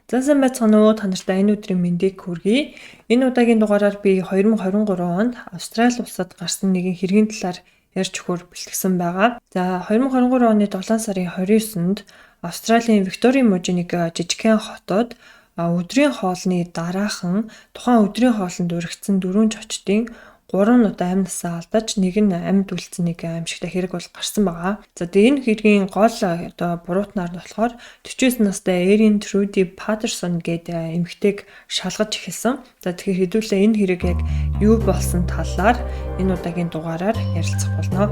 За сайн байцгаана уу? Та нартай энэ өдрийн мэндийг хүргэе. Энэ удаагийн дугаараар би 2023 онд Австрали улсад гарсан нэгэн хэргийн талаар ярьж өгөхөөр бэлтгэсэн байгаа. За 2023 оны 7 сарын 29-нд Австралийн Викторийн мужийн нэг жижигхэн хотод өдрийн хоолны дараахан тухайн өдрийн хоолнд уригдсан 4 зочдын 3 нь одоо амьнасаа алдаж нэг нь амьд үлдсэн нэг аимшигтай хэрэг бол гарсан байгаа. За тэгээ энэ хэргийн гол одоо буруутнаар нь болохоор 49 настай Эрин Труди Паттерсон гэдэг эмэгтэйг шалгаж эхэлсэн. За тэгэхээр хэдүүлээ энэ хэрэг яг юу болсон талаар энэ удаагийн дугаараар ярилцах болно.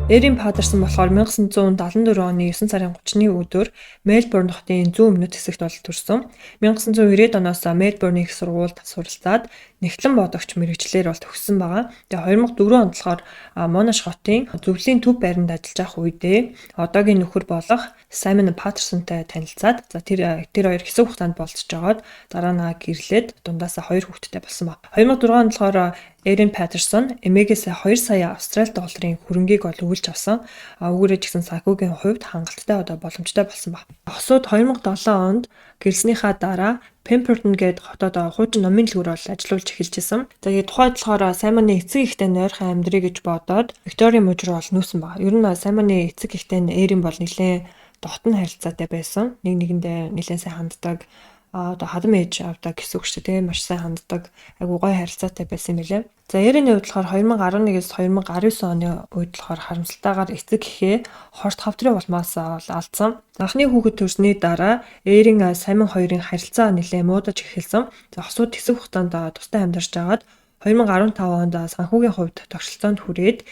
Эрин Паттерсон болохоор 1974 оны 9 сарын 30-ны өдөр Мельбурн хотын зүүн өмнөд хэсэгт бол төрсөн. 1990-ад оноос Мельбурний их сургуульд суралцаад нэгтлэн бодогч мэргэжлэр бол төгссөн байгаа. Тэгээ 2004 онд болохоор Монаш хотын зөвлөлийн төв байранд ажиллаж байх үедээ одоогийн нөхөр болох Саймон Паттерсонтай танилцаад за тэр хоёр хэсэг хугацаанд болцож жагаад дараа нь гэрлээд дундаасаа 2 хүүхэдтэй болсон баг. 2004 онд болохоор Эрин Паттерсон эмээгээс 2 сая Австрали долларын хөрөнгийг бол өгүүлж авсан. Үүгээрээ ч гэсэн санхүүгийн хувьд хангалттай одоо боломжтой болсон баг. Хосууд 2007 онд гэрснийхаа дараа Pemberton гээд хотод хуучин номын дэлгүүр бол ажиллуулж эхэлж исэн. Тэгээд тухайд болохоор Саймоны эцэг ихтэй нойрхон амьдрий гэж бодоод Викторийн мужи руу бол нүүсэн баг. Ер нь Саймоны эцэг ихтэй Эрин бол нэлээд дотн харилцаатай байсан. Нэг нэгэндээ нэлээд сайн ханддаг. Одоо хадам ээж авдаг гэсэн үг шүү дээ. Маш сайн ханддаг. Айгу гоё харилцаатай байсан юм билээ. За Эрийн хувьд болохоор 2011-с 2019 оны үед болохоор харамсалтайгаар эцэг эхээ хорт хавдрын улмаас алдсан. Анхны хүүхэд төрсний дараа Эрин Саймон хоёрын харилцаа нэлээд муудаж эхэлсэн. За хосууд хэсэг хугацаанд тустай амьдарч байгаад 2015 онд санхүүгийн хувьд тогтолцоонд хүрээд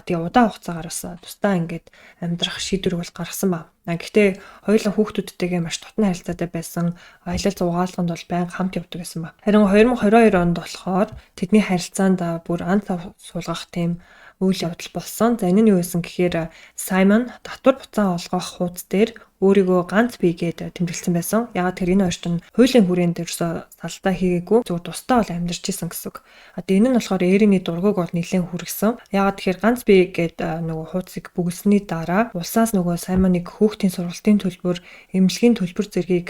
тэгээ удаан хугацаагаар бас тусдаа ингээд амьдрах шийдвэр бол гаргасан ба. Гэхдээ хоёулаа хүүхдүүдтэйгээ маш дотн харилцаатай байсан. Аялал зугаалганд бол байнга хамт явдаг байсан ба. Харин 2022 онд болохоор тэдний харилцаанд бүр анх суулгах тийм үйл явдал болсон. За энэ нь юу байсан гэхээр Саймон татвар буцаан олгох хуудас дээр өөрийгөө ганц бийгээд тэмдэглэсэн байсан. Ягаад тэр энэ хоёр чинь хуулийн хүрээнд ерөөсөө салдаа хийгээгүй зөв тусдаа бол амьдарч исэн гэсэн үг. Тэгээ энэ нь болохоор Эриний дургуг бол нэлээд хүргэсэн. Ягаад тэгэхээр ганц бийгээд нөгөө хуудсыг бүгэлсэний дараа улсаас нөгөө Саймоныг хүүхдийн сургалтын төлбөр, эмнэлгийн төлбөр зэргийг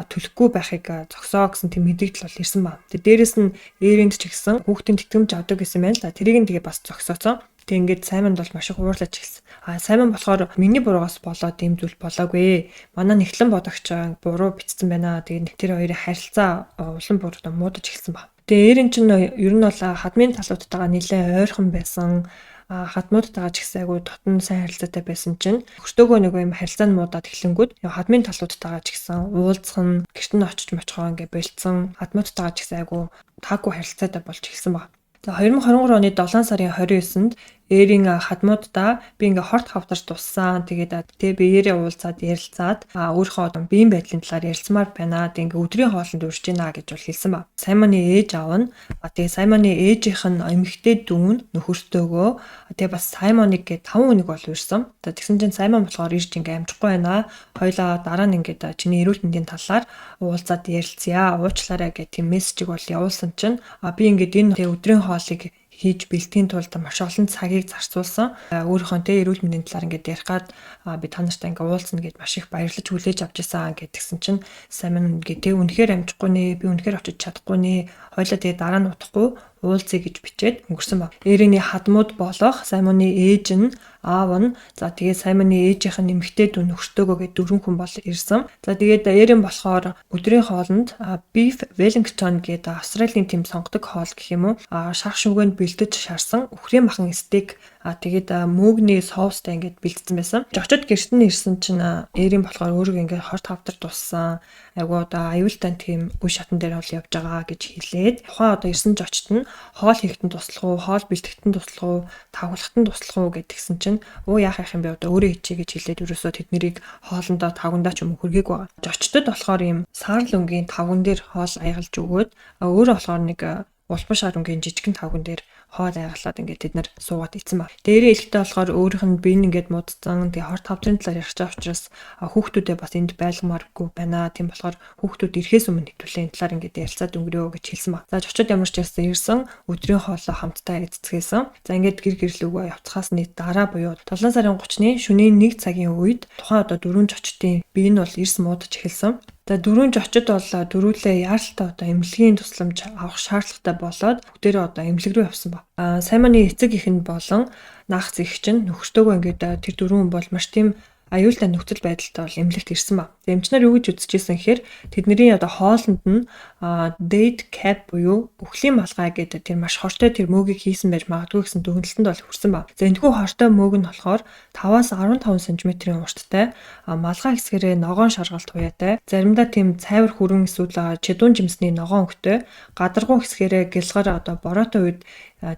төлөхгүй байхыг зогсоо гэсэн тийм мэдээлэл бол ирсэн ба. Тэгээ дээрэс нь Эринд ч гэсэн хүүхдийн тэтгэмж авдаг гэсэн байна л да. Тэрийг нь тэгээ бас зогсооцсон. Тэг ингээд Саймонд бол маш их уурлаж эхэлсэн. Саймон болохоор миний буруугаас болоод ийм зүйл болоогүй. Манай нэгтлэн бодогч буруу бичсэн байна. Тэгээд тэр хоёрын харилцаа улам бүр муудаж эхэлсэн ба. Тэгээ Эрин чинь ер нь бол хадмын талуудтайгаа нэлээд ойрхон байсан. Хадмуудтайгаа ч гэсэн айгүй дотн сайн харилцаатай байсан чинь өртөөгөө нөгөө юм харилцаа нь муудаад эхлэнгүүд хадмын талуудтайгаа ч гэсэн уулзах нь гэрт нь очиж мочгоо ингээ болцсон. Хадмуудтайгаа ч гэсэн айгүй таагүй харилцаатай болж эхэлсэн ба. За 2023 оны 7 сарын 29-нд Эрин хадмуудаа би ингээ хорт хавтарч туссан. Тэгээд биеэрээ уулзаад ярилцаад өөрийнхөө одоо биеийн байдлын талаар ярилцмаар байна. Ингээ өдрийн хоолнд урьж гинэ гэж бол хэлсэн ба. Саймоны ээж аав нь тэгээд Саймоны ээжийнх нь эмэгтэй дүүн нөхөртөөгөө тэгээд бас Саймоныг гэ 5 хүнийг бол урьсан. Тэгсэн чинь Саймон болохоор ирж ингээ амжихгүй байна. Хоёлаа дараа нь ингээ чиний эрүүл мэндийн талаар уулзаад ярилцъя. Уучлаарай гэх тийм мессежийг бол явуулсан чинь би ингээ энэ өдрийн хоолыг хийж бэлтгэхийн тулд маш олон цагийг зарцуулсан. Өөрийнхөө эрүүл мэндийн талаар ингээд ярих гад би та нартай ингээд уулзна гэд маш их баярлаж хүлээж авч ирсэн гэдгсэн чинь Саймон гэдэг үнэхээр амжихгүй нэ, би үнэхээр очиж чадахгүй нэ. Хоёлаа тэгээ дараа нь утахгүй уулзъя гэж бичээд өнгөрсөн баг. Эриний хадмууд болох Саймоны ээж нь аав нь за тэгээд Саймоны ээжийнх нь нэмэгтэй дүү нөхөртөөгөө гээд 4 хүн бол ирсэн. За тэгээд Эрин болохоор өдрийн хоолнд beef Wellington гэдэг Австралийн тэм сонгодог хоол гэх юм уу шарх шүгэнд бэлдэж шарсан үхрийн махан стейк тэгээд мөөгний соустай ингээд бэлдсэн байсан. Жочод гэрт нь ирсэн чинь Эрин болохоор өөрийгөө ингээд хорт хавтар туссан. Айгуу одоо аюултай тийм үе шатан дээр бол явж байгаа гэж хэлээд тухайн одоо ирсэн жочд нь хоол хийхтэн туслах уу, хоол бэлтгэхтэн туслах уу, тавгалахтан туслах уу гэдгсэн чинь яах юм бэ одоо өөрөө хийчихье гэж хэлээд ерөөсөө тэднийг хоолндоо тавгандаа ч юм уу хүргээг байгаа. Жочдод болохоор ийм саарл өнгийн тавган дээр хоол аягалж өгөөд өөрөө болохоор нэг улбан шар өнгийн жижигэн тавган дээр хоол аягалаад ингээд тэд нар суугаад ийцэн баг. Дээрээ элхтээ болохоор өөрийнх нь бие ингээд муудсан. Тэгээ хорт хавдрын талаар ярих чаа учраас хүүхдүүдээ бас энд байлгамааргүй байна. Тийм болохоор хүүхдүүд ирэхээс өмнө хэвлэлийн талаар ингээд ярилцаад өнгөрөө гэж хэлсэн баг. За очиод ямар ч байсан ирсэн өдрийн хоолоо хамтдаа эзэцгээсэн. За ингээд гэр гэрлүүгөө явцхаас нийт дараа буюу 7 сарын 30-ны шөнийн 1 цагийн үед тухайн одоо 4 зочдын бие нь бол эрс муудаж эхэлсэн. За дөрвөн жочид бол дөрүүлээ яаралтай одоо эмнэлгийн тусламж авах шаардлагатай болоод бүгдээрээ одоо эмнэлэг рүү явсан ба. Саймоны эцэг эхэнд болон наагц эх чинь нөхөртөөгөө ингээд тэр дөрвөн хүн бол маш тийм аюултай нөхцөл байдалтай бол эмнэлэгт ирсэн ба. Эмчнэр юу гэж үзчихсэн гэхээр тэдний одоо хоолнд нь date cap буюу үхлийн малгай гэдэг тэр маш хортой тэр мөөгийг хийсэн байж магадгүй гэсэн дүгнэлтэнд бол хүрсэн ба. За энэхүү хортой мөөг нь болохоор 5-аас 15 см-ийн урттай малгай хэсгэрээ ногоон шаргалт хуяатай. Заримдаа тийм цайвар хүрэн эсвэл чедүүн жимсний ногоон өнгөтэй гадаргуу хэсгэрээ гэлгар одоо бороотой үед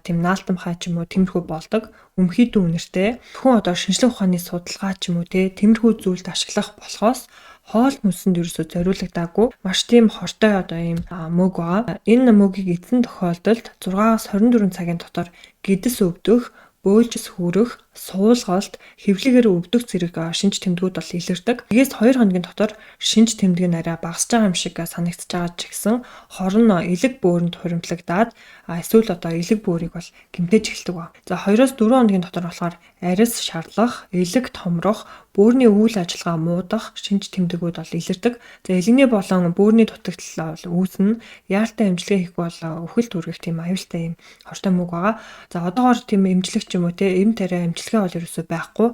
тийм наалтамхай ч юм уу тиймэрхүү болдог. Өмхийдүү үнэртэй. Хүн одоо шинжлэх ухааны судалгаа ч юм уу тиймэрхүү зүйлд ашиглах болохоос хоол хүнсэнд ерөөсөө зориулагдаагүй маш тийм хортой одоо ийм мөг байгаа. Энэ мөгийг эзэн тохиолдолд 6-аас 24 цагийн дотор гэдэс өвдөх, бөөлжс хүрэх, суулгалт, хэвлэгээр өвдөх зэрэг шинж тэмдгүүд бол илэрдэг. Тэгээс 2 хоногийн дотор шинж тэмдэг нь арай багасж байгаа юм шиг санагдаж байгаа ч гэсэн хорон элэг бөөрөнд хуримтлагдаад эсвэл одоо элэг бөөрийг бол гэмтэж эхэлдэг ба. За 2-оос 4 хоногийн дотор болохоор арьс шарлах, элэг томрох, бөөрийн үйл ажиллагаа муудах шинж тэмдгүүд бол илэрдэг. За элэгний болон бөөрийн дутагдал бол үүснэ. Яаралтай эмчилгээ хийх бол үхэл түргэх тийм аюултай юм хортой мөг байгаа. За одоогоор тийм эмчлэг ч юм уу эм тариа эмчилгээ бол ерөөсөй байхгүй.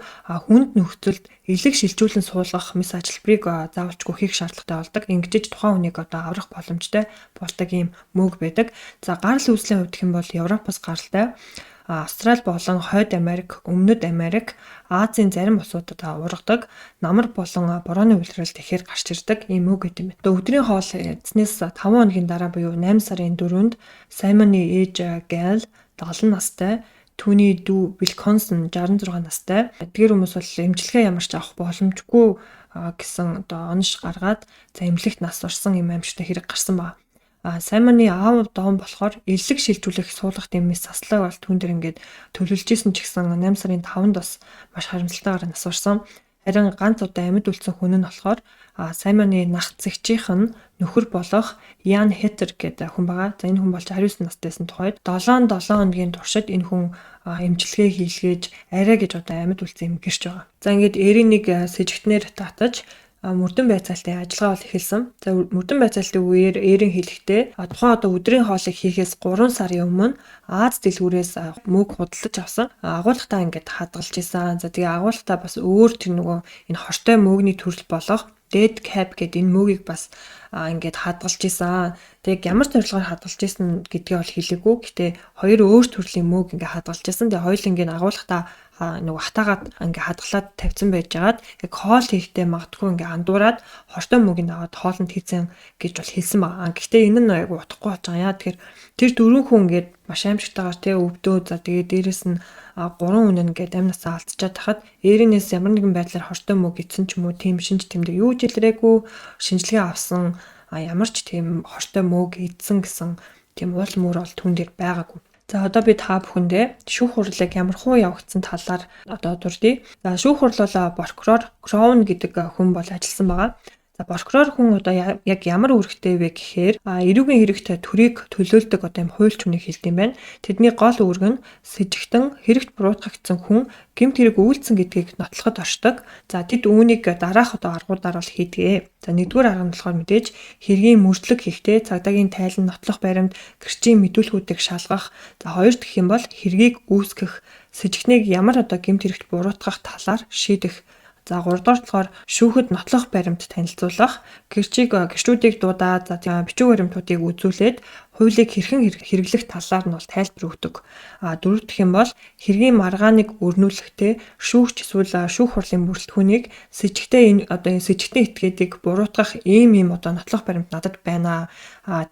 Хүнд нөхцөлд элэг шилжүүлэн суулгах мэс ажилбарыг заавалчгүй хийх шаардлагатай болдог. Ингэж тухайн хүнийг одоо аврах боломжтой болдог ийм мөг байдаг. За гарал үүслийн хувьд гэх юм бол Европоос гаралтай Австрали болон Хойд Америк, Өмнөд Америк, Азийн зарим улсуудад ургадаг намар болон борооны улиралд ихээр гарч ирдэг ийм үг гэдэг юм. Одоо өдрийн хоол эзнээс 5 хоногийн дараа буюу 8 сарын 4-нд Саймоны ээж Гал 70 настай, түүний дүү Вилконсон 66 настай. Эдгээр хүмүүс бол эмчилгээ ямар ч авах боломжгүй гэсэн одоо онош гаргаад за эмнэлэгт нас орсон юм аимшигтай хэрэг гарсан ба. Саймоны аав доон болохоор элэг шилжүүлэх суулгах дэмээс заслаг бол түүн дээр ингээд төлөвлөж исэн ч гэсэн 8 сарын 5-нд бас маш харамсалтайгаар нас орсон. Харин ганц удаа амьд үлдсэн хүн нь болохоор Саймоны нах зэгчийнх нь нөхөр болох Ян Хетер гэдэг хүн байгаа. За энэ хүн болж 29 настайсэн тухайд 7 хоногийн туршид энэ хүн эмчилгээ хийлгээж арай гэж одоо амьд үлдсэн юм гэрч байгаа. За ингээд Эринийг сэжигтнэр татаж мөрдөн байцаалтын ажиллагаа бол эхэлсэн. За мөрдөн байцаалтын үеэр Эрин хэлэхдээ тухайн одоо өдрийн хоолыг хийхээс 3 сарын өмнө Аз дэлгүүрээс мөг худалдаж авсан. Агуулгатаа ингээд хадгалж исэн. За тэгээ агуулгатаа бас өөр тэр нөгөө энэ хортой мөгний төрөл болох Dead Cap гэдэг энэ мөгийг бас ингээд хадгалж исэн. Тэг ямар зорилгоор хадгалж исэн гэдгээ бол хэлээгүй. Гэтэ хоёр өөр төрлийн мөг ингээд хадгалж исэн. Тэгээ хоёул ингээд агуулгатаа нөгөө хатаагаад ингээ хадгалаад тавьсан байжгаад яг хоол хийхдээ магадгүй ингээ андуураад хортой мөгийг аваад хоолнд хийцэн гэж бол хэлсэн байгаа. Гэхдээ энэ нь айгу утгагүй болж байгаа. Яа тэгэхээр тэр дөрвөн хүн ингээд маш аимшигтайгаар те өвдөө за тэгээ дээрэс нь 3 хүн ингээд амь насаа алдчихад тахад Эринээс ямар нэгэн байдлаар хортой мөг идсэн ч юм уу тийм шинж тэмдэг юу ч илрээгүй шинжилгээ авсан ямар ч тийм хортой мөг идсэн гэсэн тийм уул мөр бол түн дээр байгаагүй. За одоо би та бүхэндээ шүүх хурлыг ямар хуу явагдсан талаар одоо дурдъя. За шүүх хурл бол прокурор Кроун гэдэг хүн бол ажилласан байгаа. За прокурор хүн одоо яг ямар үүрэгтэй вэ гэхээр эрүүгийн хэрэгт төрийг төлөөлдөг одоо юм хуульч хүнийг хэлдэг юм байна. Тэдний гол үүрэг нь сэжигтэн хэрэгт буруутгагдсан хүн гэмт хэрэг үйлдсэн гэдгийг нотлоход оршдог. За тэд үүнийг дараах одоо аргуудаар бол хийдэг. За нэгдүгээр арга нь болохоор мэдээж хэргийн мөрдлөг хийхдээ цагдаагийн тайлан нотлох баримт гэрчийн мэдүүлгүүдийг шалгах. За хоёр дахь юм бол хэргийг үүсгэх сэжигтнийг ямар одоо гэмт хэрэгт буруутгах талаар шийдэх. За 3 дугаар болохоор шүүхэд нотлох баримт танилцуулах, гэрчүүдийг дуудаад за бичиг баримтуудыг үзүүлээд хуулийг хэрхэн хэрэглэх талаар нь бол тайлбар өгдөг. 4 дахь юм бол хэргийн маргааныг өрнүүлэхдээ шүүгч эсвэл шүүх хурлын бүрэлдэхүүнийг сэжигтээ энэ сэжигтний этгээдийг буруутгах ийм одоо нотлох баримт надад байна.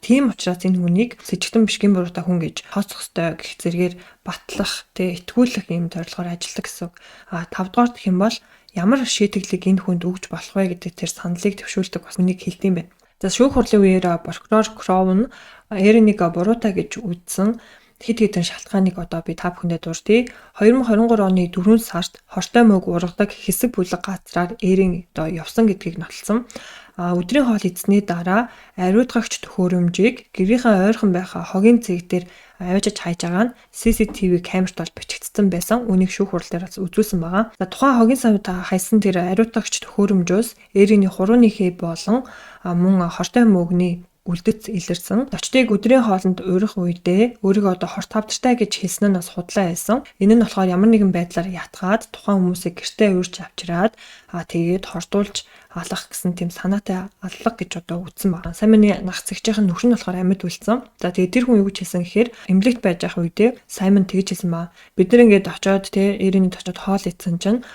Тийм учраас энэ хүнийг сэжигтэн бишгийн буруутай хүн гэж тооцох ёстой гэх зэргээр батлах, итгүүлэх ийм зорилгоор ажилладаг гэсэн. 5 дугаар дэх юм бол ямар шийтгэлийг энэ хүнд өгж болох вэ гэдэг тэр саналыг төвшүүлдэг бас үнийг хэлдэг юм байна. За шүүх хурлын үеэр прокурор Кроун Эринийг буруутай гэж үзсэн. хэд хэдэн шалтгааныг одоо би та бүхэндээ дурдъя. 2023 оны 4 сард хортой мөг ургадаг хэсэг бүлэг газраар Эрийн одоо явсан гэдгийг нотолсон. Өдрийн хоол идсэний дараа ариутгагч төхөөрөмжийг гэрийнхээ ойрхон байгаа хогийн цэг дээр аваажиж хайж байгаа нь CCTV камерт бол бичигдсэн байсан. Үнийг шүүх хурал дээр бас үзүүлсэн байгаа. За тухайн хогийн савд хайсан тэр ариутгагч төхөөрөмжөөс Эрийн хурууны хээ болон мөн хортой мөгний үлдэц илэрсэн. Зочдыг өдрийн хоолнд урих үедээ өөрийгөө одоо хорт тавдартай гэж хэлсэн нь бас худлаа байсан. Энэ нь болохоор ямар нэгэн байдлаар ятгаад тухайн хүмүүсийг гэртээ урьж авчираад тэгээд хортуулж алах гэсэн тийм санаатай аллах гэж одоо үтсэн байна. Саймоны нах цэгчийн нөхөр нь болохоор амьд үлдсэн. За тэгээд тэр хүн юу гэж хэлсэн гэхээр эмнэлэгт байж байх үедээ Саймон тэгж хэлсэн ба. Бид нар ингээд очиод Эрийн очиод хоол идсэн чинь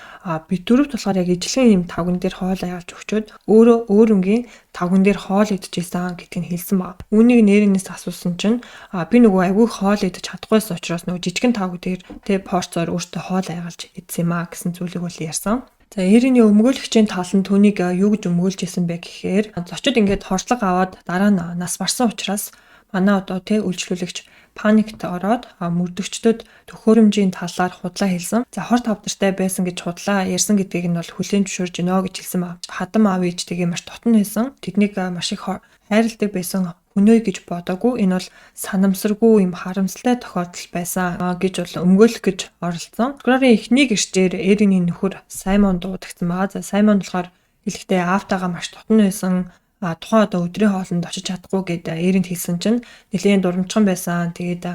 бид дөрөвт болохоор яг ижлэхэн юм тавган дээр хоол аяалж өгчөөд өөр өнгийн тавган дээр хоол идчихсэн гэдгийг хэлсэн ба. Үүнийг нэрнээс асуусан чинь би нөгөө айгүй хоол идэж чадахгүйс учраас нөгөө жижигэн тавг дээр порцоор өөртөө хоол аяалж идсэн юм гэсэн зүйлийг бол ярьсан. За Эрийн өмгөөлөгчийн тал нь түүнийг юу гэж өмгөөлж исэн бэ гэхээр зочид ингээд хорслог аваад дараа нь нас барсан учраас манай одоо үйлчлүүлэгч паникт ороод мөрдөгчдөд төхөөрөмжийн талаар худлаа хэлсэн. За хорт тавдартай байсан гэж худлаа ярьсан гэдгийг нь бол хүлээн зөвшөөрж гинэ гэж хэлсэн ба. Хадам аав ээжтэйгээ маш дотн байсан. Тэднийг маш их хайрладаг байсан өнөө гэж бодоагүй. Энэ бол санамсаргүй юм харамсалтай тохиолдол байсан гэж бол өмгөөлөх гэж оролцсон. Прокурорын эхний гэрчээр Эрийн нөхөр Саймон дуудагдсан байгаа. За Саймон болохоор хэлэхдээ аавтайгаа маш дотн байсан. Тухайн одоо өдрийн хоолнд очиж чадахгүй гэдэг Эринд хэлсэн чинь нэлийн дурамчхан байсан. Тэгээд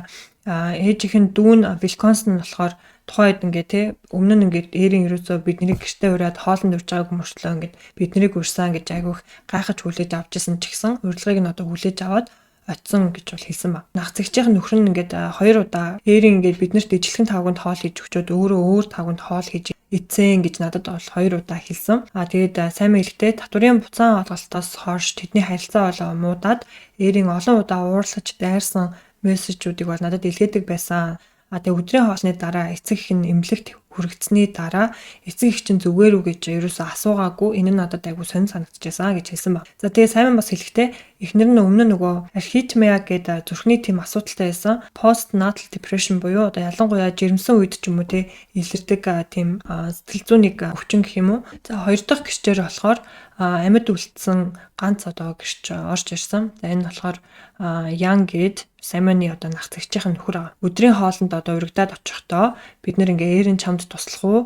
ээжийнх нь дүүн Вилконсон нь болохоор тухайн үед ингээд өмнө нь ингээд Эрийн ерөөсөө бидний гэртээ ураад хоолнд урьж байгааг мөрчлөө ингээд биднийг урьсан гэж айгүйх гайхаж хүлээж авч ирсэн ч гэсэн урилгыг нь одоо хүлээж аваад очсон гэж бол хэлсэн ба. Нах цэгчийн нөхөр нь ингээд 2 удаа Эрийн ингээд биднэрт ижлэхэн тавганд хоол хийж өгчөөд өөрөө өөр тавганд хоол хийж эцэн гэж надад бол 2 удаа хэлсэн. Тэгээд сайн мэлэгтэй татврын буцаан олголтоос хойш тэдний харилцаа болоо муудаад Эрийн олон удаа уурлаж дайрсан мессежүүдийг бол надад илгээдэг байсан. Тэгээ өдрийн хоолны дараа эцэг их нь эмнэлэгт хүрэгдсэний дараа эцэг их чинь зүгээр үү гэж ерөөсөө асуугаагүй. Энэ нь надад айгүй сонир санагдчихсан гэж хэлсэн баг. За тэгээ Саймон бас хэлэхдээ эхнэр нь өмнө нөгөө архитмия гэдэг зүрхний тийм асуудалтай байсан. Post natal depression буюу одоо ялангуяа жирэмсэн үед ч юм уу илэрдэг тийм сэтгэл зүйн өвчин гэх юм уу. За хоёр дахь гэрчээр болохоор амьд үлдсэн ганц одоо гэрч орж ирсэн. За энэ болохоор Ян гээд Саймоны одоо нах цэгчийн нөхөр аа. Өдрийн хоолнд одоо урагдаад очихдоо бид нэр ингээ Эрийн чамд туслах уу?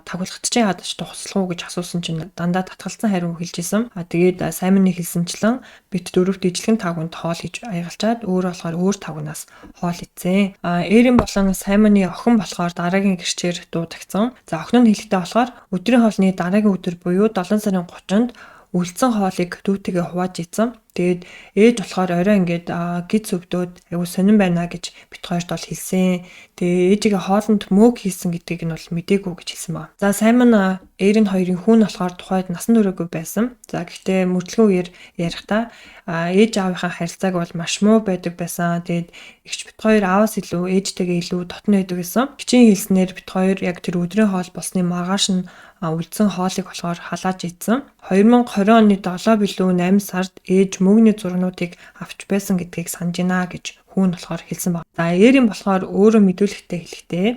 Тагуулгад чинь ядаж туслах уу гэж асуусан чинь дандаа татгалцсан хариу хэлж исэн. Тэгээд Саймоны хэлсэнчлэн бид дөрөвт ижлэхэн тавганд хоол хийж аягалчаад өөр болохоор өөр тавгнаас хоол идсэн. Эрийн болон Саймоны охин болохоор дараагийн гэрчээр дуудагдсан. За охин нь хэлэхдээ болохоор өдрийн хоолны дараагийн өдөр буюу 7 сарын 30-нд үлдсэн хоолыг дүүтэйгээ хувааж ийцэн. Тэгээд ээж болохоор орой ингээд гиз өвдөөд айгу сонирн байна гэж бит хоёрт бол хэлсэн. Тэгээ ээжигээ хоолнд мөөг хийсэн гэдгийг нь бол мдээгүй гэж хэлсэн ба. За Саймон Эрийн хоёрын хүн болохоор тухайд насан туршаагүй байсан. За гэхдээ мөрдлөгөө үеэр ярихдаа ээж аавынхаа харилцааг бол маш муу байдаг байсан. Тэгээд эгч бит хоёр ааваас илүү ээжтэйгээ илүү дотн байдаг гэсэн. Гिचийн хэлснээр бит хоёр яг тэр өдрийн хоол болсны маргааш нь үлдсэн хоолыг болохоор халааж ийдсэн. 2020 оны 7 билүү 8 сард ээж мөгний зургнуудыг авч байсан гэдгийг санаж байна гэж хүүн болохоор хэлсэн байна. За Эрийн болохоор өөрөө мэдүүлэгтээ хэлэхдээ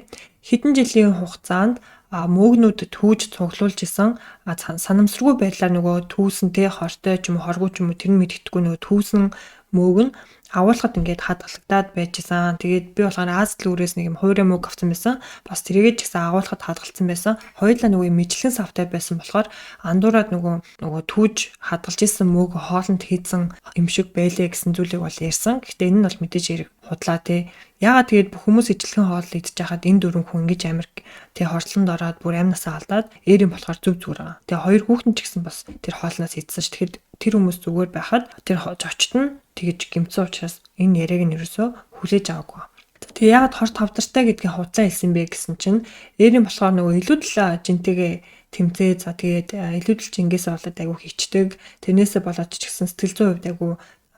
хэдэн жилийн хугацаанд мөгнүүд түүж цуглуулж исэн санамсаргүй байдлаар нөгөө түүсэн хортой ч юм уу хоргүй ч юм уу тэр нь мэддэхгүй нөгөө түүсэн мөг нь агуулгад ингээд хадгалагдаад байжсан. Тэгээд би болохоор Аз дэлгүүрээс нэг юм хуурай мөг авсан байсан. Бас тэрийгээ ч гэсэн агуулгад хадгалсан байсан. Хоёулаа нөгөө мэдлэгэн савтай байсан болохоор андуураад нөгөө түүж хадгалж исэн мөг хоолнд хийсэн юм шиг байлээ гэсэн зүйлийг бол ярьсан. Гэхдээ энэ нь бол мэдээж хэрэг худлаа тий. Яагаад тэгээд бүх хүмүүс ижлэхэн хоол идж байхад энэ дөрвөн хүн ингэж амир тий хорслонд ороод бүр амнасаа алдаад Эрийн болохоор зүг зүгээр. Тэгээ хоёр хүүхэн ч гэсэн бас тэр хоолноос идсэн ш. Тэгэхээр тэр хүмүүс зүгээр байхад тэр зочд нь тэгэж гимцэн учраас энэ яриаг нь ерөөсөө хүлээж аваагүй. Тэгээ яагаад хорт тавдартай гэдгийг худлаа хэлсэн бэ гэсэн чинь Эрийн болохоор нөгөө илүүдл жинтэйгээ тэмцээ за тэгээд илүүдл жингээс болоод айгу хичдэг. Тэрнээсээ болоод ч гэсэн сэтгэл зүйн хувьд айгу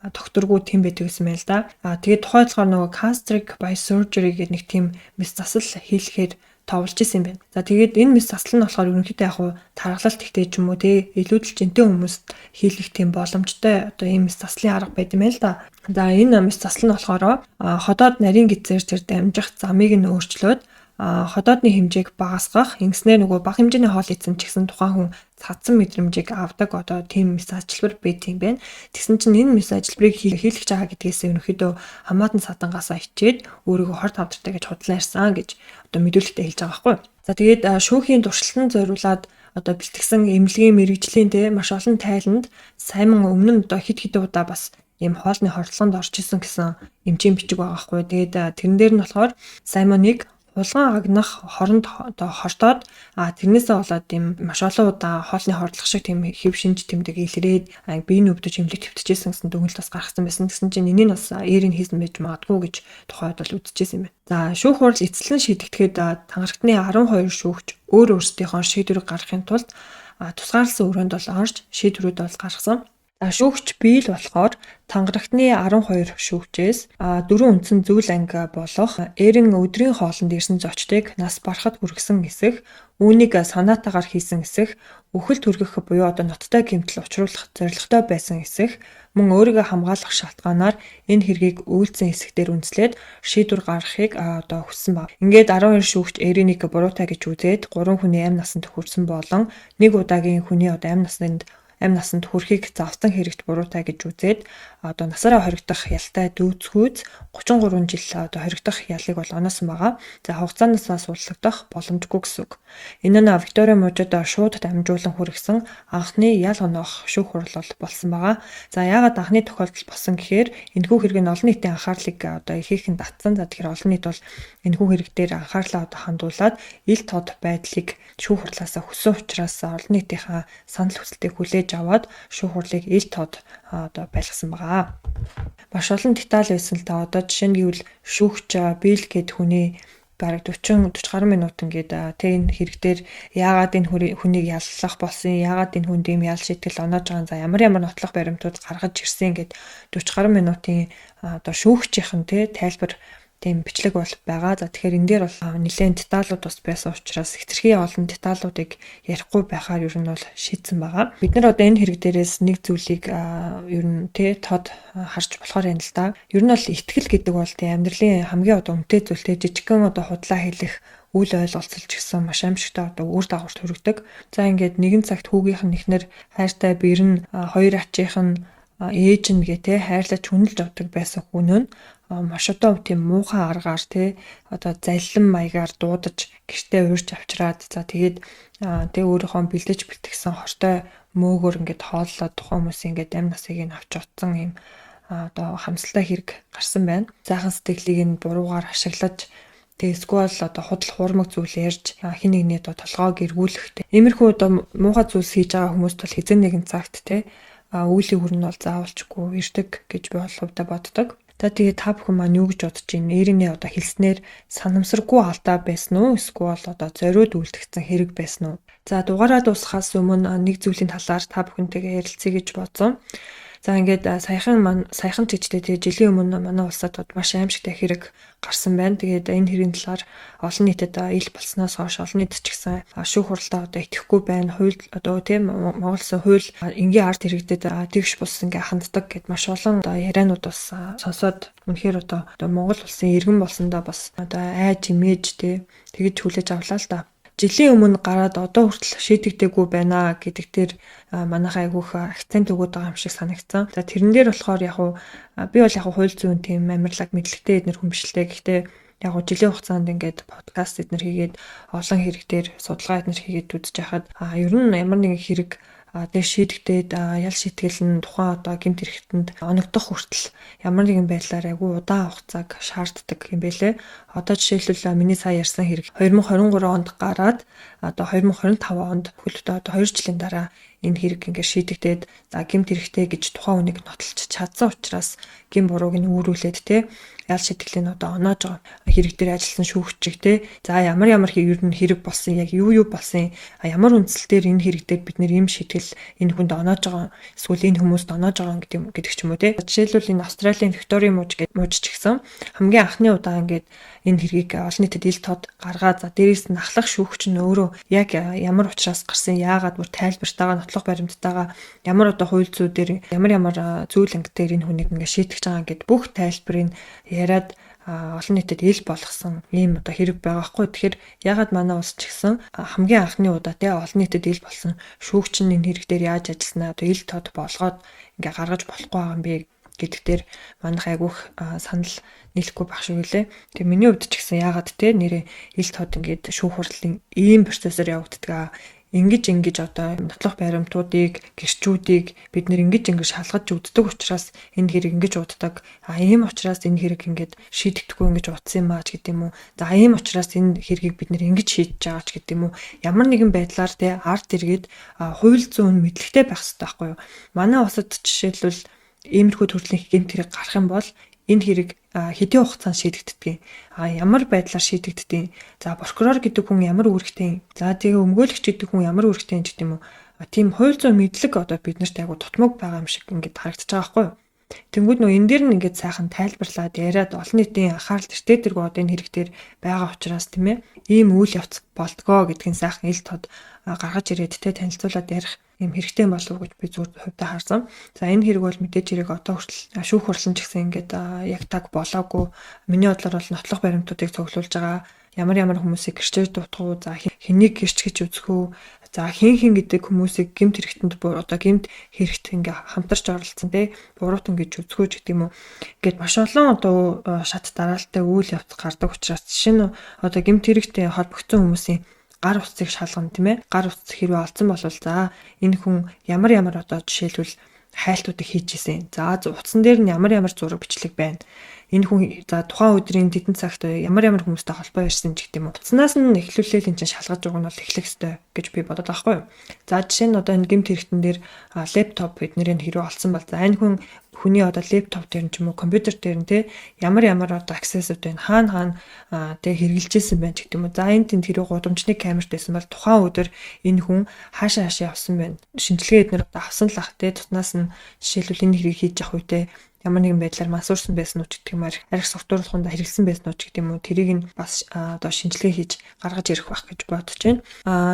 докторгүй тийм байдаг гэсэн байл да. Тэгээд тухайдлахаар нөгөө gastric by surgery гэдэг нэг тийм мэс засал хийлэхээр товлж исэн юм байна. За тэгээд энэ мэс заслал нь болохоор ерөнхийдөө яг тархалт ихтэй ч юм уу те илүүдэл жинтэй хүмүүст хийлгэх тийм боломжтой одоо ийм мэс заслын арга байт юм байна л да. За энэ мэс заслал нь болохоор ходоод нарийн гизээр тэр дамжих замыг нь өөрчлөөд ходоодны хэмжээг багасгах, ингэснээр нөгөө бага хэмжээний хоол идсэн ч гэсэн тухайн хүн цадсан мэдрэмжийг авдаг одоо тийм мэс ажилбар байт юм байна. Тэгсэн чинь энэ мэс ажилбарыг хийлгэж байгаа гэдгээс ерөнхийдөө хамаатан садангаасаа хичээд өөрийгөө хор тавдартай гэж худлаа ярьсан гэж одоо мэдүүлэгтээ хэлж байгаа байхгүй. За тэгээд шүүхийн туршилтанд зориулаад одоо бэлтгэсэн эмнэлгийн мэрэгжлийн те маш олон тайланд Саймон өмнө нь одоо хит удаа бас ийм хоолны хордлогонд орж исэн гэсэн эмчийн бичиг байгаа байхгүй. Тэгээд тэрэн дээр нь болохоор Саймоныг хулгайн агнах хоронд одоо хортоод тэрнээсээ болоод ийм маш олон удаа хоолны хордлого шиг тийм хэв шинж тэмдэг илрээд биеийн өвдөж эмнэлэг твтчихсэн гэсэн дүгнэлт бас гаргасан байсан. Тэгсэн чинь энийг бас эерийг хийсэн байж магадгүй гэж тухайд бол үзчихсэн юм байна. За шүүх хурал эцэслэн шийдэгдэхэд тангарагтны 12 шүүгч өөр өөрсдийнхөө шийдвэрийг гаргахын тулд тусгаарласан өрөөнд бол орж шийдвэрүүд бол гаргасан. Шүүгч биел болохоор тангарагтны 12 шүүгчээс 4 үндсэн зүйл анги болох эрен өдрийн хоолнд ирсэн зочдыг нас барахад хүргэсэн эсэх, үүнийг санаатаагаар хийсэн эсэх, үхэл түргэх буюу одоо ноцтой гэмтэл учруулах зорилготой байсан эсэх, мөн өөрийгөө хамгаалах шалтгаанаар энэ хэргийг үйлцэн эсэхтэр үндэслээд шийдвэр гаргахыг одоо хүссэн баг. Ингээд 12 шүүгч эренийг буруутай гэж үзээд 3 хүний амь насанд хүрсэн болон нэг удаагийн хүний одоо амь насанд хүрэхийг завсан хэрэгт буруутай гэж үзээд одоо насаараа хоригдох ялтай дүүцгүйц 33 жил одоо хоригдох ялыг бол оноосон байгаа. За хугацаанаас суулгагдах боломжгүй гэсэн үг. Энэ нь Виктория мужид шууд дамжуулан хүргэсэн анхны ял оноох шүүх хурал болсон байгаа. За яагаад анхны тохиолдол болсон гэхээр энэхүү хэрэг нь олон нийтийн анхаарлыг одоо ихээхэн татсан. За тэгэхээр олон нийт бол энэхүү хэрэг дээр анхаарлаа одоо хандуулад ил тод байдлыг шүүх хурлаас хүссэн учраас олон нийтийнхаа санал хүсэлтийг хүлээж аваад шүүх хурлыг ил тод одоо байлгасан байгаа. Маш олон деталь байсан л да. Одоо жишээ нь гэвэл шүүгч бийл гэд хүний бараг 40 гаруй минут ингээд энэ хэрэг дээр яагаад энэ хүнийг яллах болсон, яагаад энэ хүнд ийм ял шийтгэл оноож байгаа, за ямар нотлох баримтууд гаргаж ирсэн ингээд 40 гаруй минутын одоо шүүгчийн тайлбар тийм бичлэг бол байгаа. За тэгэхээр энэ дээр бол нэлээд деталууд бас байсан учраас хэтэрхий олон деталуудыг ярихгүй байхаар ер нь бол шийдсэн байгаа. Бид нар одоо энэ хэрэг дээрээс нэг зүйлийг ер нь тод харж болохоор юм л да. Ер нь бол итгэл гэдэг бол тийм амьдралын хамгийн одоо үнэтэй зүйлтэй жижигхэн одоо худлаа хэлэх үйл ойлголцолч гэсэн маш аимшигтай одоо үр дагавар төрөгдөг. За ингээд нэгэн цагт хүүгийнх нь ихнэр хайртай бэрн хоёр ачийнх нь ээж нь гэ хайрлаж хүнэлж авдаг байсан хүн нь маш одоо тийм муухай аргаар одоо заллин маягаар дуудаж гэртээ уурж авчираад за тэгээд өөрийнхөө бэлдэж бэлтгэсэн хортой мөөгөр ингээд хооллоод тухайн хүмүүс ингээд амь насыг нь авч утсан юм одоо хамсалтай хэрэг гарсан байна. Заахан сэтгэлийг нь буруугаар ашиглаж эсвэл одоо худал хуурмаг зүйл ярьж хин нэгний одоо толгойг эргүүлэх иймэрхүү одоо муухай зүйлс хийж байгаа хүмүүст бол хэзээ нэгэн цагт үүлийн үр нь бол заавалчгүй ирдэг гэж би бол хувьдаа боддог. За тэгээд та бүхэн маань юу гэж бодож байна? Эрийнхээ одоо хэлснээр санамсаргүй алдаа байсан уу? Эсвэл одоо зориуд үйлдэгдсэн хэрэг байсан уу? За дугаараа дуусахаас өмнө нэг зүйлийн талаар та бүхэнтэйгээ ярилцъя гэж бодсон. За ингээд саяхан чижтэй жилийн өмнө манай улсад маш аимшигтай хэрэг гарсан байна. Тэгээд энэ хэргийн талаар олон нийтэд ил болсноос хойш олон нийт ч гэсэн шүүх хуралдаа одоо итгэхгүй байна. Хууль одоо Монгол Улсын хууль энгийн ард иргэдэд тэгш бус ингээ ханддаг гэд маш олон ярианууд бас сонсоод үнэхээр одоо Монгол Улсын иргэн болсондоо бас одоо айж имэж тэгэж хүлээж авлаа л да. Жилийн өмнө гараад одоо хүртэл шийдэгдээгүй байна гэдэг дээр манайхаа айгүйх акцент өгöd байгаа юм шиг санагдсан. За тэрэн дээр болохоор би бол хууль зүйн тийм амарлаг мэдлэгтэй эднэр хүмшилтэй. Гэхдээ жилийн хугацаанд ингээд подкаст эднэр хийгээд олон хэрэг дээр судалгаа эднэр хийгээд үзэж байхад ер нь ямар нэгэн хэрэг дээр шийдэгдээд ял шийтгэл нь тухайн одоо гэмт хэрэгтэнд оногдох хүртэл ямар нэгэн байдлаар айгүй удаан хугацааг шаарддаг юм байлээ. Одоо жишээлбэл миний сая ярьсан хэрэг 2023 онд гараад одоо 2025 онд хөлтөө одоо 2 жилийн дараа энэ хэрэг ингээд шийдэгдээд гэмт хэрэгтэй гэж тухайн хүнийг нотолж чадсан учраас гэм бурууг нь үүрүүлээд ял шитгэлийн одоо оноож байгаа хэрэг дээр ажилласан шүүгчиг те. За ямар ер нь хэрэг болсон, яг юу болсон, ямар үндслээр энэ хэрэг дээр бид нэр ийм шийтгэл энэ хүнд оноож байгаа, эсвэл энэ хүмүүст оноож байгаа гэдэг ч юм уу те. Жишээлбэл энэ Австралийн Викторийн мууж ч гэсэн хамгийн анхны удаа ингээд энэ хэргийг олон нийтэд ил тод гаргаад, за дээрээс нь ахлах шүүгч нь өөрөө яг ямар учраас гарсан, яагаад бүр тайлбартайгаа, нотлох баримттайгаа, ямар одоо хууль зүйдээр ямар зүйл ангитээр энэ хүнийг ингээд шийтгэж байгаа гэд бүх тайлбарыг яриад олон нийтэд ил болгосон ийм одоо хэрэг байгаа хгүй. Тэгэхээр ягаад манай улс ч гэсэн хамгийн анхны удаа те олон нийтэд ил болсон шүүгч нь энэ хэрэг дээр яаж ажилласнаа одоо ил тод болгоод ингээ гаргаж болохгүй байгаа юм бэ гэдэг дээр манайх айгүйх санал нийлэхгүй байх шиг үлээ. Тэгээ миний хувьд ч гэсэн ягаад те нэрээ ил тод ингээд шүүх хурлын ийм процессор явагддаг. Ингэж одоо нотлох баримтуудыг, гэрчүүдийг бид нэр ингэж шалгаж үздэг учраас энэ хэрэг ингэж уддаг. Ийм учраас энэ хэрэг ингэж шийдэгдэхгүй ингэж утсан юм аа ч гэдэг юм уу. За ийм учраас энэ хэргийг бид нэр ингэж шийдэж байгаа ч гэдэг юм уу. Ямар нэгэн байдлаар те арт иргэд хууль зүйн мэдлэгтэй байх хэрэгтэй байхгүй юу? Манай улсад жишээлбэл иймэрхүү төрлийн гэмт хэрэг гарах юм бол энэ хэрэг хэдийн хугацаанд шийдэгддэг. Ямар байдлаар шийдэгддэг. За прокурор гэдэг хүн ямар үүрэгтэй. За тэгээ өмгөөлөгч гэдэг хүн ямар үүрэгтэй юм гэдэг юм уу. Тийм хууль зүйн мэдлэг одоо бид нарт айгу тутмаг байгаа юм шиг ингээд харагдаж байгаа байхгүй юу? Тэнгүүд нөө энэ дээр нь ингээд сайхан тайлбарлаад яриад олон нийтийн анхаарал тэртээ одоо энэ хэрэг дээр байгаа учраас тийм ээ ийм үйл явц болдгоо гэдгийг сайхан ил тод гаргаж ирээд тэ танилцуулаад ярих юм хэрэгтэй болов уу гэж би зүгээр хувьдаа харсан. За энэ хэрэг бол мэдээж хэрэг одоо хүртэл шүүх хурлан ч гэсэн ингээд яг таг болоогүй. Миний бодлоор бол нотлох баримтуудыг цуглуулж байгаа. Ямар хүмүүсийг гэрчээр дутах уу, за хэнийг гэрч гэж үзэх үү, за хин гэдэг хүмүүсийг гэмт хэрэгтэнд одоо гэмт хэрэгт ингээ хамтарч оролцсон те буруутан гэж үзэх үү гэдэг юм уу. Ингээд маш олон одоо шат дараалтай үйл явц гардаг учраас жишээ нь одоо гэмт хэрэгтэй холбогдсон хүмүүсийн гар утсыг шалгана тийм ээ. Гар утас хэрвээ олцсон бол за энэ хүн ямар одоо жишээлбэл хайлтуудыг хийж исэн. За утсан дээр нь ямар зураг бичлэг байна. Энэ хүн за тухайн өдрийн тедэн цагт ямар хүмүүстэй холбоо ярьсан ч гэдэг юм уу. Утаснаас нь эхлүүлээл энэ чинь шалгаж байгаа нь бол эхлэх ёстой гэж би бодод байгаа байхгүй юу. За жишээ нь одоо энэ гэмт хэрэгтэн дээр лэптоп бидний хэрэг олсон бол за энэ хүний одоо лэптоп дээр ч юм уу компьютер дээр нь те ямар одоо аксессууд байна, хаана те хэрэгжилжсэн байна ч гэдэг юм уу. За энд хэрэг гудамжны камерт байсан бол тухайн өдөр энэ хүн хаашаа явсан байна. Шинжилгээ эднэр одоо авсан л ах те тутнаас нь жишээлбэл энэ хэрэг хийж явах үедээ ямар нэгэн байдлаар мансуурсан байсан уу гэдэг юм арх софтверлохонд хэрэглэсэн байсан уу гэдэг юм уу тэрийг нь бас одоо шинжилгээ хийж гаргаж ирэх байх гэж бодож байна.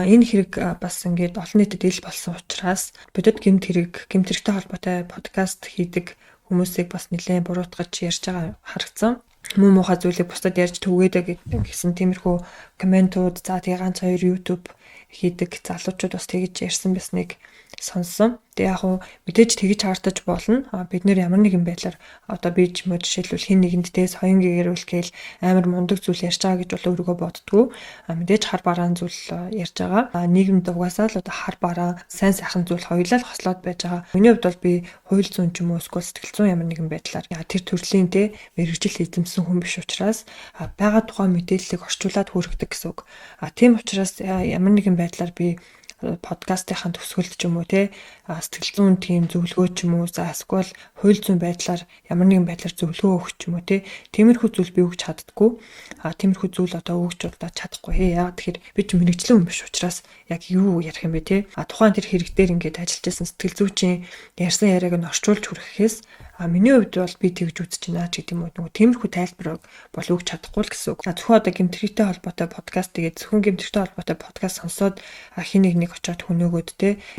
Энэ хэрэг бас ингээд олон нийтэд ил болсон учраас бодит гэмт хэрэгтэй холбоотой подкаст хийдэг хүмүүсийг бас нэлээд буруутгаж ярьж байгаа харагдсан. Муу муухай зүйлийг бусдад ярьж түгээдэг гэсэн тиймэрхүү комментууд за тэгээ ганц хоёр YouTube хийдэг залуучууд бас тэгж ярьсан байсныг сонссон. Тэгээ яг хуу мэдээж тэгж хартаж болно. Бид нэр ямар нэгэн байдлаар одоо би ч мөн жишээлбэл хин нэгэнтээс хоён гэгэрүүлгээл амар мундаг зүйл ярьж байгаа гэж бол өөрийгөө боддгоо. Мэдээж хар бараан зүйл ярьж байгаа. Нийгэмд угаасаа л одоо хар бараан сайн сайхан зүйл хоёулаа л хослоод байж байгаа. Миний хувьд бол би хууль зүйн ч юм уу эсвэл сэтгэл зүйн ямар нэгэн байдлаар тэр төрлийн мэрэгжил эзэмсэн хүн биш учраас байгаа тухайн мэдээллийг орчуулад хүргэдэг гэсэн үг. Тийм учраас ямар нэгэн байдлаар би подкастынхаа төсгөлд ч юм уу сэтгэл зүйн тийм зөвлөгөө ч юм уу за эсвэл хууль зүйн байдлаар ямар нэгэн байдлаар зөвлөгөө өгч ч юм уу тиймэрхүү зүйл би өгч чаддаггүй. Тиймэрхүү зүйл одоо өгч удаа чадахгүй. Яагаад тэгэхээр би ч мэрэгчлэн хүн биш учраас яг юу ярих юм бэ тухайн тэр хэрэг дээр ингээд ажиллаж байсан сэтгэл зүйчийн ярьсан яриаг нь орчуулж хүрэхээс миний хувьд бол би тэгж үзэж байна ч гэдэг юм уу. Тиймэрхүү тайлбар бол өгч чадахгүй л гэсэн үг. Зөвхөн одоо гэмтэрхтэй холбоотой подкаст тэгээд зөвхөн гэмтэрхтэй холбоотой подкаст сонсоод хин нэг очиод хөнөөгөөд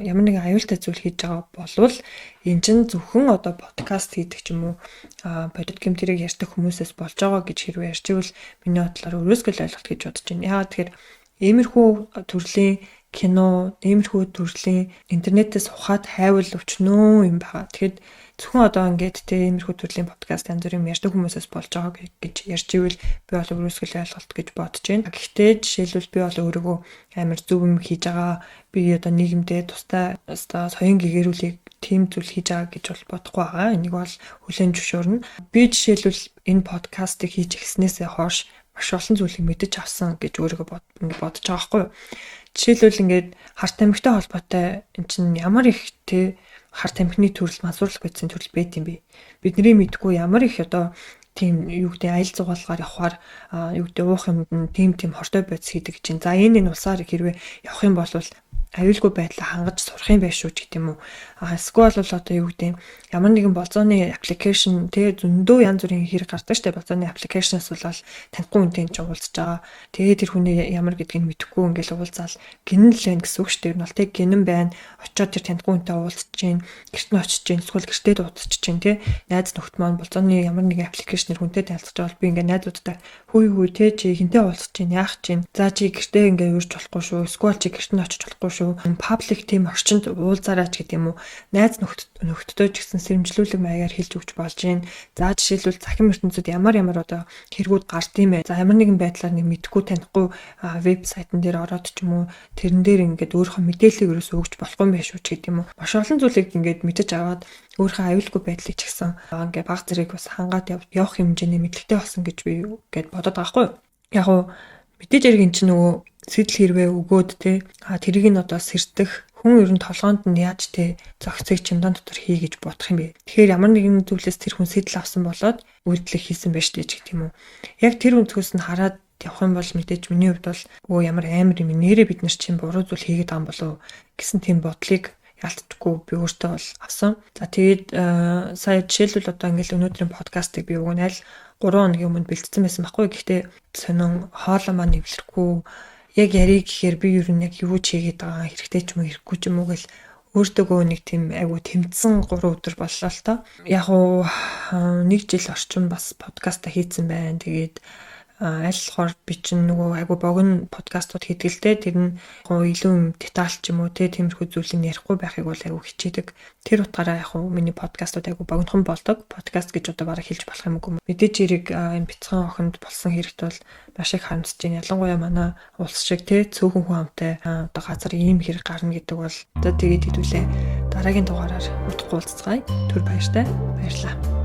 ямар нэгэн аюултай зүйл хийж байгаа болвол энэ чинь зөвхөн одоо подкаст хийдэг ч юм уу бодит гэмтэрийг ярьдаг хүмүүсээс болж байгаа гэж хэрвээ ярьж ивэл миний бодлоор өрөөсгөл ойлголт гэж бодож байна. Яагаад тэгэхээр иймэрхүү төрлийн кино, иймэрхүү төрлийн интернетээс ухаад хайвал өчнөө юм байгаа. Тэгэхэд зөвхөн одоо ингээд иймэрхүү төрлийн подкаст янз бүрийн ярьдаг хүмүүсээс болж байгаа гэж ярьж ивэл би бол өрөөсгөл ойлголт гэж бодож байна. Гэхдээ жишээлбэл би бол өөрийгөө амар зөв юм хийж байгаа. Би одоо нийгэмдээ тустай соён гэгэрүүлэх тийм зүйл хийж байгаа гэж бол бодохгүй байгаа. Энийг бол хүлээн зөвшөөрнө. Би жишээлбэл энэ подкастыг хийж эхлснээсээ хойш маш олон зүйлийг мэдэж авсан гэж өөрийгөө бодож байгаа байхгүй юу. Жишээлбэл ингээд харт тамхитай холбоотой эн чинь ямар их харт тамхины төрөл мансуурлах гэсэн төрөл байт юм бэ? Бидний мэдгүй ямар их одоо тийм юу гэдэг аял зугаалгаар явахаар юу гэдэг уух юмд нь тийм хортой бодис хийдэг чинь. За энэ улсаар хэрвээ явах юм бол аюулгүй байдлаа хангаж сурах юм байх шүү ч гэдэм үү. Эсвэл бол одоо юу гэдэг ямар нэгэн болзооны аппликейшн зөндөө янз бүрийн хэрэг гардаг штэ. Болзооны аппликейшнээс бол танихгүй хүнтэй ч уулзж байгаа. Тэгээд тэр хүний ямар гэдгийг мэдэхгүй ингээл уулзаал гинэн л байна гэсэн үг штэ. Ер нь бол тэг гинэн байна. Очоод тэр танихгүй хүнтэй уулзж чинь, гэрт нь очиж чинь, эсвэл гэртээ дуудчих чинь тий. Найз нөхд маань болзооны ямар нэгэн аппликейшнээр хүнтэй танилцж байгаа бол би ингээ найзуудтай хүй тий чи хинтээ уулзч чинь яах чинь. За чи гэртээ ингээ урьж болохгүй шүү. Эсвэл чи гэрт нь очиж болохгүй шүү. Паблик тим орчинд уулзаараач гэдэг юм уу. Найз нөхдөдөө ч гэсэн сэрэмжлүүлэг маягаар хэлж өгч болж байна. За жишээлбэл захин ертөнцид ямар одоо хэрэгүүд гард юм бэ. За ямар нэгэн байдлаар нэг мэдхгүй танихгүй вебсайтн дээр ороод ч юм уу тэрэн дээр ингээд өөрийнхөө мэдээллийг ерөөсөө өгч болохгүй юм биш үү ч гэдэг юм уу. Маш олон зүйлийг ингээд мэдэж аваад өөрийнхөө аюулгүй байдлыг ч гэсэн ингээд баг зэрэг бас хангаад явах хэмжээний мэдлэгтэй болсон гэж би гээд бодоод байгаа хгүй. Яг уу мэдээж яг эн чинь нөгөө сэтэл хэрвээ өгөөд те тэрийг нь одоо сэрдэх хүн ер нь толгоонд нь яаж те зохицыг чемодан дотор хий гэж бодох юм бэ. Тэгэхээр ямар нэгэн зүйлээс тэр хүн сэтэл авсан болоод үйлдэл хийсэн байж тээ гэх юм уу. Яг тэр өнцгөөс нь хараад явах юм бол мэдээж миний хувьд бол ямар амар юм нэрээ бид нар чинь буруу зүйл хийгээд байгаа юм болов гэсэн тийм бодлыг ялцдаггүй би өөртөө бол авсан. За тэгээд сая жишээлбэл одоо ингээл өнөөдрийн подкастыг би уг нь аль 3 хоногийн өмнө бэлдсэн байсан байхгүй. Гэхдээ сонин хоолоо маань нэвлэрэхгүй яг ярих гэхээр би ер нь яг юу ч хийгээд байгаа хэрэгтэй ч юм уу хэрэггүй ч юм уу гэл өөртөөгөө нэг тийм айгу тэмцсэн 3 өдөр боллоо л тоо. Яг уу 1 жил орчим бас подкаста хийцэн байна. Тэгээд аль болохоор би чинь нөгөө айгу богино подкастууд хийдгэлтэй тэр нь илүү деталь ч юм уу тиймэрхүү зүйлийг ярихгүй байхыг бол айгу хичээдэг. Тэр утгаараа яг миний подкастууд айгу богинохон болдог. Подкаст гэж одоо бараг хэлж болох юм уу. Мэдээж хэрэг энэ бяцхан охинд болсон хэрэгт бол маш их харамсаж байна. Ялангуяа манай улс шиг цөөхөн хүн амтай одоо газар ийм хэрэг гарна гэдэг бол одоо тэгээд хэдүүлээ дараагийн дугаараар удахгүй уулзцгаая. Түр баяртай. Баярлалаа.